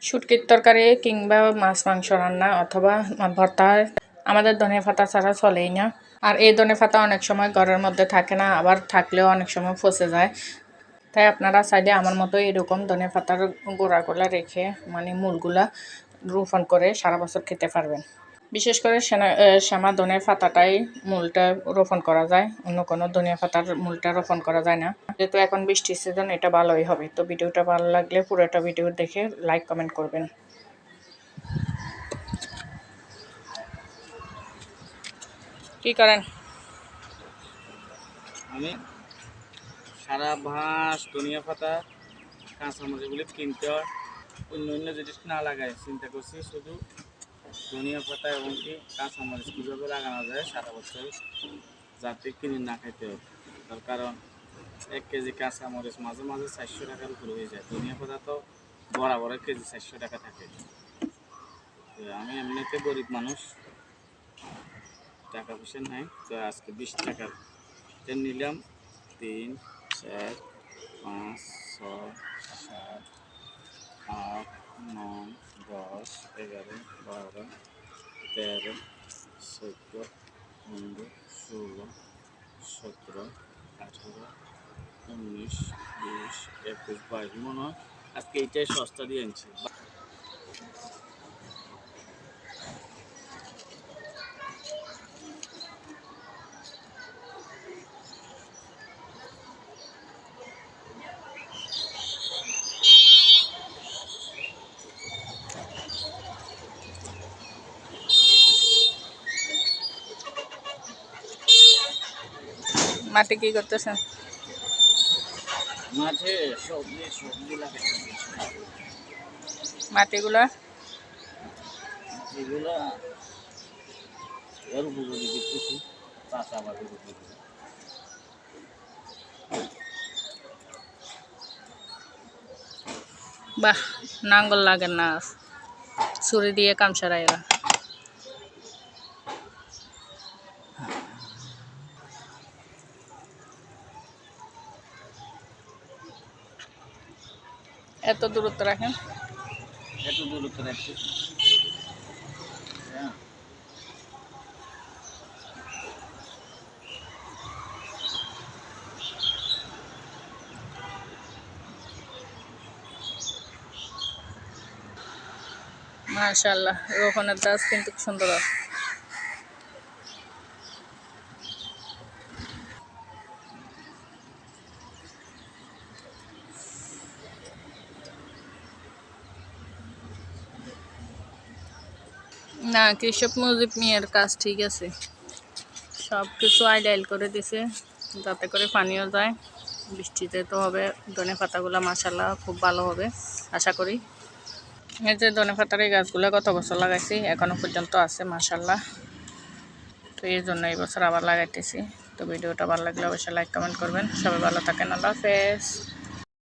শুটকির তরকারি কিংবা মাছ মাংস রান্না অথবা ভর্তা আমাদের ধনিয়া পাতা ছাড়া চলেই না। আর এই ধনিয়া পাতা অনেক সময় ঘরের মধ্যে থাকে না, আবার থাকলেও অনেক সময় ফসে যায়। তাই আপনারা চাইলে আমার মতো এরকম ধনিয়া পাতার গোড়াগুলা রেখে মানে মূলগুলা রোপণ করে সারা বছর খেতে পারবেন। বিশেষ করে শ্যামা ধনিয়া পাতাটাই মূলটা রোপণ করা যায়, অন্য কোনো ধনিয়া পাতার মূলটা রোপণ করা যায় না। যেহেতু এখন বৃষ্টির সিজন, এটা ভালোই হবে। তো ভিডিওটা ভালো লাগলে পুরোটা ভিডিও দেখে লাইক কমেন্ট করবেন। কি করেন? আমি সারা মাস ধনিয়া পাতা কাঁচামরিচ এগুলি কিনতে হয়, অন্য অন্য জিনিস না লাগাই চিন্তা করছি শুধু ধনিয়া পাতা এবং কি কাঁচামরিচ কীভাবে লাগানো যায় সারা বছর, যাতে কিনে না খাইতে হয়। তার কারণ 1 কেজি কাঁচামরিচ মাঝে মাঝে 400 টাকার উপরে হয়ে যায়। ধনিয়া পাতা তো বরাবর 1 কেজি 400 টাকা থাকে। তো আমি এমনিতে গরিব মানুষ, টাকা পয়সা নাই, তো আজকে 20 টাকার নিলাম। 3, 4, 5, 6, 7, 8, 9, 10, 11, 12, 13, 14, 15, 16, 17, 18, 19, 20, 21, 22 মনে হয় আজকে এইটাই সস্তা দিয়ে আনছি। মাঠে কি করতেছেন? মাঠে সবজি লাগাইতেছি। মাটিগুলা এগুলা এর উপযোগী দেখতেছি, চাষাবাদের উপযোগী। বাহ, নাঙ্গল লাগে না, ছুরি দিয়ে কাম সারাইলা। এত দূরত্ব রাখেন? এত দূরত্ব রাখতেছি। হ্যাঁ, মাশাআল্লাহ, রোপণের গাছ কিন্তু সুন্দর আছে। না, কৃষক মুজিব মিয়ার কাজ ঠিক আছে, সব কিছু আইডাইল করে দিছে যাতে করে পানিও যায়। বৃষ্টিতে তো হবে, ধনে পাতাগুলো মাশাআল্লাহ খুব ভালো হবে আশা করি। এই যে ধনে পাতার এই গাছগুলো গত বছর লাগাইছি, এখনো পর্যন্ত আছে মাশাআল্লাহ। তো এই জন্য এই বছর আবার লাগাইতেছি। তো ভিডিওটা ভালো লাগলে অবশ্যই লাইক কমেন্ট করবেন। সবাই ভালো থাকেন, আল্লাহ হাফেজ।